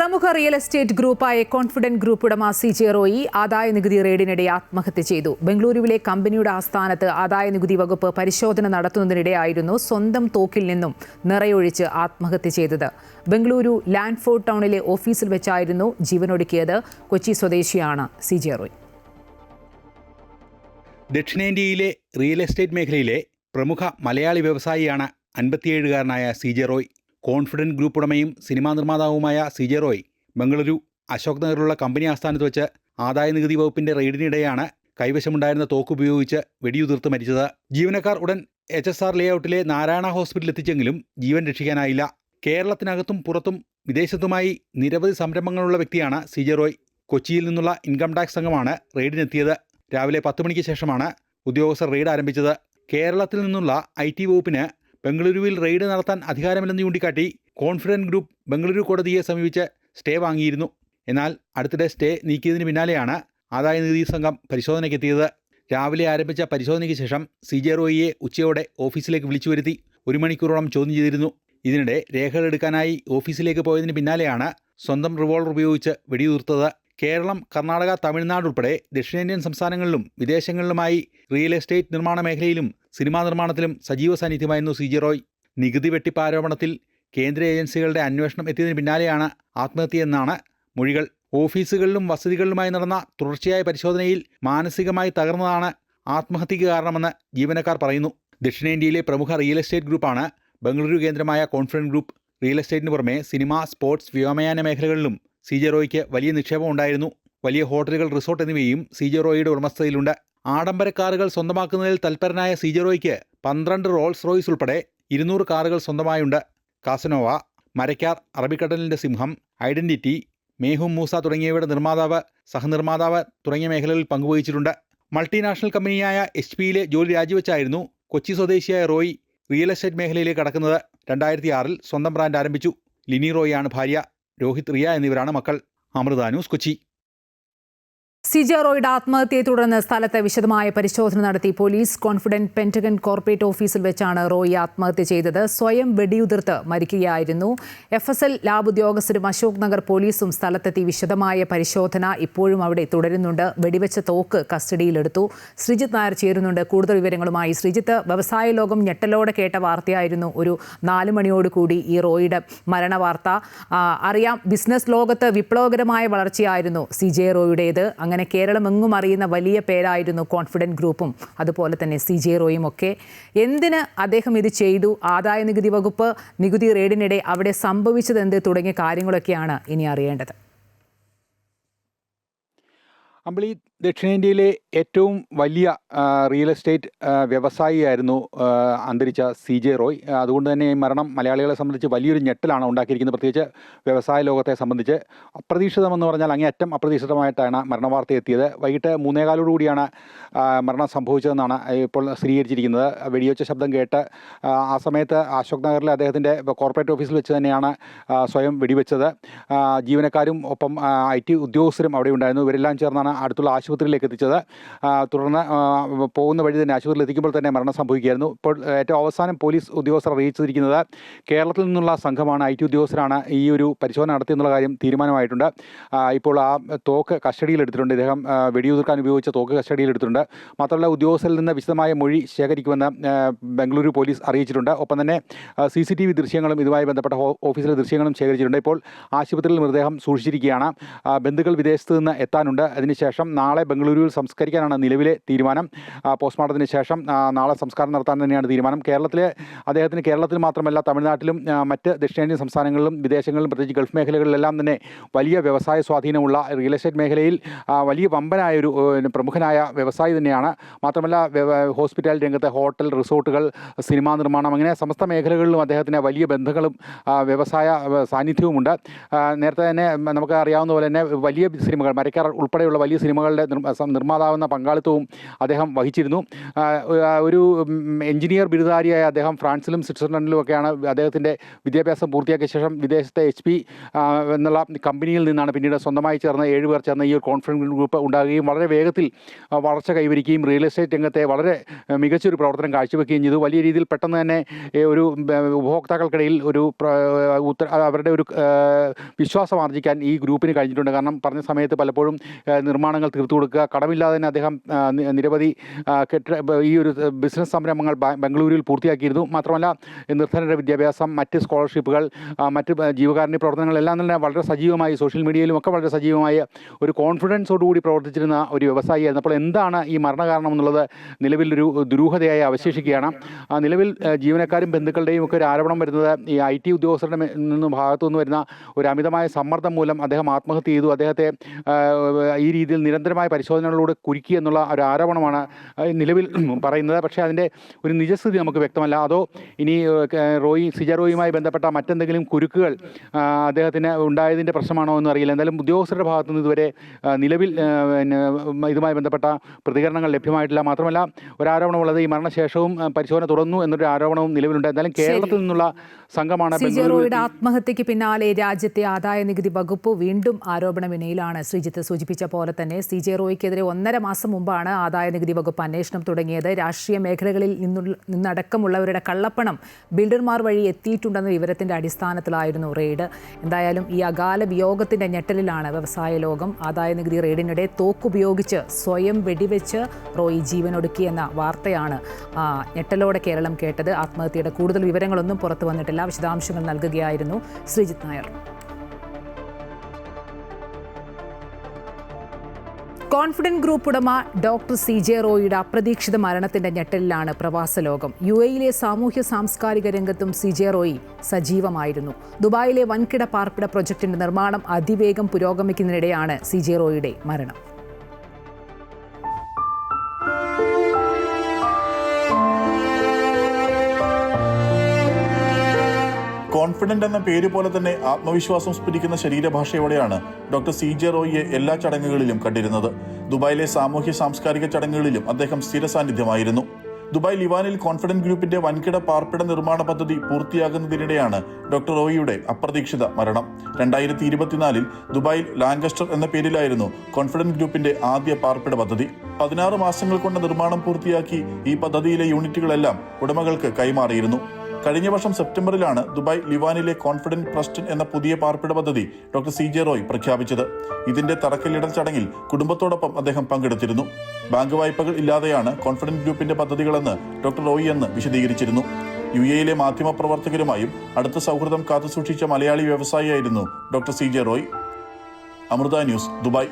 പ്രമുഖ real estate ഗ്രൂപ്പായ confident group ഉടമ CJ Roy ആദായ നികുതി റെയ്ഡിനിടെ ആത്മഹത്യ ചെയ്തു. ബംഗളൂരുവിലെ കമ്പനിയുടെ ആസ്ഥാനത്ത് ആദായ നികുതി വകുപ്പ് പരിശോധന നടത്തുന്നതിനിടെയായിരുന്നു സ്വന്തം തോക്കിൽ നിന്നും നിറയൊഴിച്ച് ആത്മഹത്യ ചെയ്തത്. ബംഗളൂരു ലാൻഡ്ഫോർഡ് ടൗണിലെ ഓഫീസിൽ വെച്ചായിരുന്നു ജീവനൊടുക്കിയത്. കൊച്ചി സ്വദേശിയാണ് CJ റോയി. ദക്ഷിണേന്ത്യയിലെ റിയൽ എസ്റ്റേറ്റ് മേഖലയിലെ പ്രമുഖ മലയാളി വ്യവസായിയാണ് 57-കാരനായ CJ റോയ്. കോൺഫിഡന്റ് ഗ്രൂപ്പ് ഉടമയും സിനിമാ നിർമ്മാതാവുമായ CJ റോയ് ബംഗളൂരു അശോക് നഗറിലുള്ള കമ്പനി ആസ്ഥാനത്ത് വെച്ച് ആദായ നികുതി വകുപ്പിന്റെ റെയ്ഡിനിടെയാണ് കൈവശമുണ്ടായിരുന്ന തോക്ക് ഉപയോഗിച്ച് വെടിയുതിർത്ത് മരിച്ചത്. ജീവനക്കാർ ഉടൻ HSR ലേഔട്ടിലെ നാരായണ ഹോസ്പിറ്റലിൽ എത്തിച്ചെങ്കിലും ജീവൻ രക്ഷിക്കാനായില്ല. കേരളത്തിനകത്തും പുറത്തും വിദേശത്തുമായി നിരവധി സംരംഭങ്ങളുള്ള വ്യക്തിയാണ് CJ റോയ്. കൊച്ചിയിൽ നിന്നുള്ള ഇൻകം ടാക്സ് സംഘമാണ് റെയ്ഡിനെത്തിയത്. രാവിലെ 10 മണിക്ക് ശേഷമാണ് ഉദ്യോഗസ്ഥർ റെയ്ഡ് ആരംഭിച്ചത്. കേരളത്തിൽ നിന്നുള്ള IT വകുപ്പിന് ബംഗളൂരുവിൽ റെയ്ഡ് നടത്താൻ അധികാരമില്ലെന്ന് ചൂണ്ടിക്കാട്ടി കോൺഫിഡന്റ് ഗ്രൂപ്പ് ബംഗളൂരു കോടതിയെ സമീപിച്ച് സ്റ്റേ വാങ്ങിയിരുന്നു. എന്നാൽ അടുത്തിടെ സ്റ്റേ നീക്കിയതിന് പിന്നാലെയാണ് ആദായ നികുതി സംഘം പരിശോധനയ്ക്കെത്തിയത്. രാവിലെ ആരംഭിച്ച പരിശോധനയ്ക്ക് ശേഷം CJ റോയിയെ ഉച്ചയോടെ ഓഫീസിലേക്ക് വിളിച്ചു വരുത്തി 1 മണിക്കൂറോളം ചോദ്യം ചെയ്തിരുന്നു. ഇതിനിടെ രേഖകളെടുക്കാനായി ഓഫീസിലേക്ക് പോയതിന് പിന്നാലെയാണ് സ്വന്തം റിവോൾവർ ഉപയോഗിച്ച് വെടിയുതിർത്തത്. കേരളം, കർണാടക, തമിഴ്നാട് ഉൾപ്പെടെ ദക്ഷിണേന്ത്യൻ സംസ്ഥാനങ്ങളിലും വിദേശങ്ങളിലുമായി റിയൽ എസ്റ്റേറ്റ് നിർമ്മാണ മേഖലയിലും സിനിമാ നിർമ്മാണത്തിലും സജീവ സാന്നിധ്യമായിരുന്നു CJ റോയ്. നികുതി വെട്ടിപ്പ് ആരോപണത്തിൽ കേന്ദ്ര ഏജൻസികളുടെ അന്വേഷണം എത്തിയതിന് പിന്നാലെയാണ് ആത്മഹത്യയെന്നാണ് മൊഴികൾ. ഓഫീസുകളിലും വസതികളിലുമായി നടന്ന തുടർച്ചയായ പരിശോധനയിൽ മാനസികമായി തകർന്നതാണ് ആത്മഹത്യയ്ക്ക് കാരണമെന്ന് ജീവനക്കാർ പറയുന്നു. ദക്ഷിണേന്ത്യയിലെ പ്രമുഖ റിയൽ എസ്റ്റേറ്റ് ഗ്രൂപ്പാണ് ബംഗളൂരു കേന്ദ്രമായ കോൺഫിഡന്റ് ഗ്രൂപ്പ്. റിയൽ എസ്റ്റേറ്റിന് പുറമെ സിനിമ, സ്പോർട്സ്, വ്യോമയാന മേഖലകളിലും CJ റോയ്ക്ക് വലിയ നിക്ഷേപം ഉണ്ടായിരുന്നു. വലിയ ഹോട്ടലുകൾ, റിസോർട്ട് എന്നിവയും CJ റോയിയുടെ ഉടമസ്ഥതയിലുണ്ട്. ആഡംബര കാറുകൾ സ്വന്തമാക്കുന്നതിൽ തൽപരനായ CJ റോയ്ക്ക് 12 റോൾസ് റോയ്സ് ഉൾപ്പെടെ 200 കാറുകൾ സ്വന്തമായുണ്ട്. കാസനോവ, മരക്കാർ, അറബിക്കടലിൻ്റെ സിംഹം, ഐഡന്റിറ്റി, മേഹും മൂസ തുടങ്ങിയവയുടെ നിർമ്മാതാവ്, സഹനിർമ്മാതാവ് തുടങ്ങിയ മേഖലകളിൽ പങ്കുവഹിച്ചിട്ടുണ്ട്. മൾട്ടിനാഷണൽ കമ്പനിയായ HP-യിലെ ജോലി രാജിവെച്ചായിരുന്നു കൊച്ചി സ്വദേശിയായ റോയ് റിയൽ എസ്റ്റേറ്റ് മേഖലയിലേക്ക് കടക്കുന്നത്. 2006-ൽ സ്വന്തം ബ്രാൻഡ് ആരംഭിച്ചു. ലിനി റോയാണ് ഭാര്യ. രോഹിത്, റിയ എന്നിവരാണ് മക്കൾ. അമൃത ന്യൂസ്, കൊച്ചി. CJ റോയിയുടെ ആത്മഹത്യയെ തുടർന്ന് സ്ഥലത്ത് വിശദമായ പരിശോധന നടത്തി പോലീസ്. കോൺഫിഡന്റ് പെന്റഗൺ കോർപ്പറേറ്റ് ഓഫീസിൽ വെച്ചാണ് റോയി ആത്മഹത്യ ചെയ്തത്. സ്വയം വെടിയുതിർത്ത് മരിക്കുകയായിരുന്നു. FSL ലാബ് ഉദ്യോഗസ്ഥരും അശോക് നഗർ പോലീസും സ്ഥലത്തെത്തി വിശദമായ പരിശോധന ഇപ്പോഴും അവിടെ തുടരുന്നുണ്ട്. വെടിവെച്ച തോക്ക് കസ്റ്റഡിയിലെടുത്തു. ശ്രീജിത്ത് നായർ ചേരുന്നുണ്ട് കൂടുതൽ വിവരങ്ങളുമായി. ശ്രീജിത്ത്, വ്യവസായ ലോകം ഞെട്ടലോടെ കേട്ട വാർത്തയായിരുന്നു ഒരു 4 മണിയോടുകൂടി ഈ റോയിയുടെ മരണവാർത്ത. അറിയാം, ബിസിനസ് ലോകത്ത് വിപ്ലവകരമായ വളർച്ചയായിരുന്നു CJ റോയുടേത്. അങ്ങനെ കേരളമെങ്ങും അറിയുന്ന വലിയ പേരായിരുന്നു കോൺഫിഡന്റ് ഗ്രൂപ്പും അതുപോലെ തന്നെ CJ റോയും ഒക്കെ. എന്തിന് അദ്ദേഹം ഇത് ചെയ്തു? ആദായ നികുതി വകുപ്പ് നികുതി റെയ്ഡിനിടെ അവിടെ സംഭവിച്ചതെന്ത് തുടങ്ങിയ കാര്യങ്ങളൊക്കെയാണ് ഇനി അറിയേണ്ടത്. അമ്പിളി, ദക്ഷിണേന്ത്യയിലെ ഏറ്റവും വലിയ റിയൽ എസ്റ്റേറ്റ് വ്യവസായിയായിരുന്നു അന്തരിച്ച CJ റോയ്. അതുകൊണ്ട് തന്നെ ഈ മരണം മലയാളികളെ സംബന്ധിച്ച് വലിയൊരു ഞെട്ടലാണ് ഉണ്ടാക്കിയിരിക്കുന്നത്. പ്രത്യേകിച്ച് വ്യവസായ ലോകത്തെ സംബന്ധിച്ച് അപ്രതീക്ഷിതമെന്ന് പറഞ്ഞാൽ അങ്ങേയറ്റം അപ്രതീക്ഷിതമായിട്ടാണ് മരണവാർത്ത എത്തിയത്. വൈകിട്ട് 3:15 മരണം സംഭവിച്ചതെന്നാണ് ഇപ്പോൾ സ്ഥിരീകരിച്ചിരിക്കുന്നത്. വെടിവെച്ച ശബ്ദം കേട്ട് ആ സമയത്ത് അശോക് നഗറിലെ അദ്ദേഹത്തിൻ്റെ കോർപ്പറേറ്റ് ഓഫീസിൽ വെച്ച് തന്നെയാണ് സ്വയം വെടിവെച്ചത്. ജീവനക്കാരും ഒപ്പം IT ഉദ്യോഗസ്ഥരും അവിടെ ഉണ്ടായിരുന്നു. ഇവരെല്ലാം ചേർന്നാണ് അടുത്തുള്ള ആശുപത്രിയിലേക്ക് എത്തിച്ചത്. തുടർന്ന് പോകുന്ന വഴി തന്നെ ആശുപത്രിയിൽ എത്തിക്കുമ്പോൾ തന്നെ മരണം സംഭവിക്കുകയായിരുന്നു. ഇപ്പോൾ ഏറ്റവും അവസാനം പോലീസ് ഉദ്യോഗസ്ഥർ അറിയിച്ചിരിക്കുന്നത് കേരളത്തിൽ നിന്നുള്ള സംഘമാണ്, IT ഉദ്യോഗസ്ഥരാണ് ഈ ഒരു പരിശോധന നടത്തിയെന്നുള്ള കാര്യം തീരുമാനമായിട്ടുണ്ട്. ഇപ്പോൾ ആ തോക്ക് കസ്റ്റഡിയിലെടുത്തിട്ടുണ്ട്. ഇദ്ദേഹം വെടിയുതിർക്കാൻ ഉപയോഗിച്ച തോക്ക് കസ്റ്റഡിയിലെടുത്തിട്ടുണ്ട്. മാത്രമല്ല, ഉദ്യോഗസ്ഥരിൽ നിന്ന് വിശദമായ മൊഴി ശേഖരിക്കുമെന്ന് ബംഗളൂരു പോലീസ് അറിയിച്ചിട്ടുണ്ട്. ഒപ്പം തന്നെ CCTV ദൃശ്യങ്ങളും ഇതുമായി ബന്ധപ്പെട്ട ഓഫീസിലെ ദൃശ്യങ്ങളും ശേഖരിച്ചിട്ടുണ്ട്. ഇപ്പോൾ ആശുപത്രിയിൽ മൃതദേഹം സൂക്ഷിച്ചിരിക്കുകയാണ്. ബന്ധുക്കൾ വിദേശത്ത് നിന്ന് എത്താനുണ്ട്. അതിനുശേഷം നാളെ ബംഗളൂരുവിൽ സംസ്കരിക്കാനാണ് നിലവിലെ തീരുമാനം. പോസ്റ്റ്മോർട്ടത്തിന് ശേഷം നാളെ സംസ്കാരം നടത്താൻ തന്നെയാണ് തീരുമാനം. അദ്ദേഹത്തിന് കേരളത്തിൽ മാത്രമല്ല തമിഴ്നാട്ടിലും മറ്റ് ദക്ഷിണേന്ത്യൻ സംസ്ഥാനങ്ങളിലും വിദേശങ്ങളിലും പ്രത്യേകിച്ച് ഗൾഫ് മേഖലകളിലെല്ലാം തന്നെ വലിയ വ്യവസായ സ്വാധീനമുള്ള റിയൽ എസ്റ്റേറ്റ് മേഖലയിൽ വലിയ വമ്പനായൊരു പ്രമുഖനായ വ്യവസായി തന്നെയാണ്. മാത്രമല്ല, ഹോസ്പിറ്റാലിറ്റി രംഗത്തെ ഹോട്ടൽ, റിസോർട്ടുകൾ, സിനിമാ നിർമ്മാണം, അങ്ങനെ സമസ്ത മേഖലകളിലും അദ്ദേഹത്തിന് വലിയ ബന്ധങ്ങളും വ്യവസായ സാന്നിധ്യവുമുണ്ട്. നേരത്തെ തന്നെ നമുക്ക് അറിയാവുന്ന പോലെ തന്നെ വലിയ സിനിമകൾ, മരക്കാർ ഉൾപ്പെടെയുള്ള വലിയ സിനിമകളുടെ നിർമ്മാതാവെന്ന പങ്കാളിത്തവും അദ്ദേഹം വഹിച്ചിരുന്നു. ഒരു എഞ്ചിനീയർ ബിരുദധാരിയായ അദ്ദേഹം ഫ്രാൻസിലും സ്വിറ്റ്സർലൻഡിലും ഒക്കെയാണ് അദ്ദേഹത്തിൻ്റെ വിദ്യാഭ്യാസം പൂർത്തിയാക്കിയ ശേഷം വിദേശത്തെ HP എന്നുള്ള കമ്പനിയിൽ നിന്നാണ് പിന്നീട് സ്വന്തമായി ചേർന്ന് 7 പേർ ചേർന്ന ഈ ഒരു കോൺഫിഡൻസ് ഗ്രൂപ്പ് ഉണ്ടാകുകയും വളരെ വേഗത്തിൽ വളർച്ച കൈവരിക്കുകയും റിയൽ എസ്റ്റേറ്റ് രംഗത്തെ വളരെ മികച്ചൊരു പ്രവർത്തനം കാഴ്ചവെക്കുകയും ചെയ്തു. വലിയ രീതിയിൽ പെട്ടെന്ന് തന്നെ ഒരു ഉപഭോക്താക്കൾക്കിടയിൽ ഒരു അവരുടെ ഒരു വിശ്വാസം ആർജിക്കാൻ ഈ ഗ്രൂപ്പിന് കഴിഞ്ഞിട്ടുണ്ട്. കാരണം പറഞ്ഞ സമയത്ത് പലപ്പോഴും നിർമ്മാണങ്ങൾ തീർത്തു കൊടുക്കുക, കടമില്ലാതെ തന്നെ അദ്ദേഹം നിരവധി ഈ ഒരു ബിസിനസ് സംരംഭങ്ങൾ ബംഗളൂരുവിൽ പൂർത്തിയാക്കിയിരുന്നു. മാത്രമല്ല നിർധനരുടെ വിദ്യാഭ്യാസം, മറ്റ് സ്കോളർഷിപ്പുകൾ, മറ്റ് ജീവകാരുണ്യ പ്രവർത്തനങ്ങളെല്ലാം തന്നെ വളരെ സജീവമായി സോഷ്യൽ മീഡിയയിലും ഒക്കെ വളരെ സജീവമായ ഒരു കോൺഫിഡൻസോടുകൂടി പ്രവർത്തിച്ചിരുന്ന ഒരു വ്യവസായിയായിരുന്നു. അപ്പോൾ എന്താണ് ഈ മരണകാരണം എന്നുള്ളത് നിലവിലൊരു ദുരൂഹതയായി അവശേഷിക്കുകയാണ്. നിലവിൽ ജീവനക്കാരും ബന്ധുക്കളുടെയും ഒക്കെ ഒരു ആരോപണം വരുന്നത് ഈ IT ഉദ്യോഗസ്ഥരുടെ ഭാഗത്തുനിന്ന് വരുന്ന ഒരു അമിതമായ സമ്മർദ്ദം മൂലം അദ്ദേഹം ആത്മഹത്യ ചെയ്തു, അദ്ദേഹത്തെ ഈ രീതിയിൽ നിരന്തരമായ പരിശോധനകളിലൂടെ കുരുക്കി എന്നുള്ള ഒരു ആരോപണമാണ് നിലവിൽ പറയുന്നത്. പക്ഷേ അതിൻ്റെ ഒരു നിജസ്ഥിതി നമുക്ക് വ്യക്തമല്ല. അതോ ഇനി സിജ റോയിയുമായി ബന്ധപ്പെട്ട മറ്റെന്തെങ്കിലും കുരുക്കുകൾ അദ്ദേഹത്തിന് ഉണ്ടായതിൻ്റെ പ്രശ്നമാണോ എന്ന് അറിയില്ല. എന്തായാലും ഉദ്യോഗസ്ഥരുടെ ഭാഗത്തു നിന്ന് ഇതുവരെ നിലവിൽ ഇതുമായി ബന്ധപ്പെട്ട പ്രതികരണങ്ങൾ ലഭ്യമായിട്ടില്ല. മാത്രമല്ല ഒരാരോപണമുള്ളത് ഈ മരണശേഷവും പരിശോധന തുടർന്നു എന്നൊരു ആരോപണവും നിലവിലുണ്ട്. എന്തായാലും കേരളത്തിൽ നിന്നുള്ള സംഘമാണ് സിജ റോയിയുടെ ആത്മഹത്യയ്ക്ക് പിന്നാലെ രാജ്യത്തെ ആദായ നികുതി വകുപ്പ് വീണ്ടും ആരോപണ വിനയിലാണ്. ശ്രീജിത്ത് സൂചിപ്പിച്ച പോലെ തന്നെ CJ റോയിക്കെതിരെ 1.5 മാസം മുമ്പാണ് ആദായ നികുതി വകുപ്പ് അന്വേഷണം തുടങ്ങിയത്. രാഷ്ട്രീയ മേഖലകളിൽ നിന്നടക്കമുള്ളവരുടെ കള്ളപ്പണം ബിൽഡർമാർ വഴി എത്തിയിട്ടുണ്ടെന്ന വിവരത്തിന്റെ അടിസ്ഥാനത്തിലായിരുന്നു റെയ്ഡ്. എന്തായാലും ഈ അകാല വിയോഗത്തിന്റെ ഞെട്ടലിലാണ് വ്യവസായ ലോകം. ആദായ നികുതി റെയ്ഡിനിടെ തോക്കുപയോഗിച്ച് സ്വയം വെടിവെച്ച് റോയി ജീവനൊടുക്കിയെന്ന വാർത്തയാണ് ഞെട്ടലോടെ കേരളം കേട്ടത്. ആത്മഹത്യയുടെ കൂടുതൽ വിവരങ്ങളൊന്നും പുറത്തു വന്നിട്ടില്ല. വിശദാംശങ്ങൾ നൽകുകയായിരുന്നു ശ്രീജിത്ത് നായർ. കോൺഫിഡൻറ്റ് ഗ്രൂപ്പ് ഉടമ ഡോക്ടർ CJ റോയിയുടെ അപ്രതീക്ഷിത മരണത്തിന്റെ ഞെട്ടലിലാണ് പ്രവാസ ലോകം. UAE-യിലെ സാമൂഹ്യ സാംസ്കാരിക രംഗത്തും CJ റോയി സജീവമായിരുന്നു. ദുബായിലെ വൻകിട പാർപ്പിട പ്രൊജക്ടിന്റെ നിർമ്മാണം അതിവേഗം പുരോഗമിക്കുന്നതിനിടെയാണ് CJ റോയിയുടെ മരണം. കോൺഫിഡന്റ് എന്ന പേര് പോലെ തന്നെ ആത്മവിശ്വാസം സ്ഫുരിക്കുന്ന ശരീരഭാഷയോടെയാണ് ഡോക്ടർ CJ റോയിയെ എല്ലാ ചടങ്ങുകളിലും കണ്ടിരുന്നത്. ദുബായിലെ സാമൂഹ്യ സാംസ്കാരിക ചടങ്ങുകളിലും അദ്ദേഹം സ്ഥിര സാന്നിധ്യമായിരുന്നു. ദുബായ് ലിവാനിൽ കോൺഫിഡന്റ് ഗ്രൂപ്പിന്റെ വൻകിട പാർപ്പിട നിർമ്മാണ പദ്ധതി പൂർത്തിയാകുന്നതിനിടെയാണ് ഡോക്ടർ റോയിയുടെ അപ്രതീക്ഷിത മരണം. 2024 ദുബായിൽ ലാങ്കസ്റ്റർ എന്ന പേരിലായിരുന്നു കോൺഫിഡന്റ് ഗ്രൂപ്പിന്റെ ആദ്യ പാർപ്പിട പദ്ധതി. 16 മാസങ്ങൾ കൊണ്ട് നിർമ്മാണം പൂർത്തിയാക്കി ഈ പദ്ധതിയിലെ യൂണിറ്റുകളെല്ലാം ഉടമകൾക്ക് കൈമാറിയിരുന്നു. കഴിഞ്ഞ വർഷം സെപ്റ്റംബറിലാണ് ദുബായ് ലിവാനിലെ കോൺഫിഡന്റ് പ്രസ്റ്റൺ എന്ന പുതിയ പാർപ്പിട പദ്ധതി ഡോക്ടർ CJ റോയ് പ്രഖ്യാപിച്ചത്. ഇതിന്റെ തറക്കല്ലിടൽ ചടങ്ങിൽ കുടുംബത്തോടൊപ്പം അദ്ദേഹം പങ്കെടുത്തിരുന്നു. ബാങ്ക് വായ്പകൾ ഇല്ലാതെയാണ് കോൺഫിഡന്റ് ഗ്രൂപ്പിന്റെ പദ്ധതികളെന്ന് ഡോക്ടർ റോയ് എന്ന് വിശദീകരിച്ചിരുന്നു. UAE-യിലെ മാധ്യമപ്രവർത്തകരുമായും അടുത്ത സൗഹൃദം കാത്തുസൂക്ഷിച്ച മലയാളി വ്യവസായിയായിരുന്നു doctor CJ Roy. Amrita News, Dubai.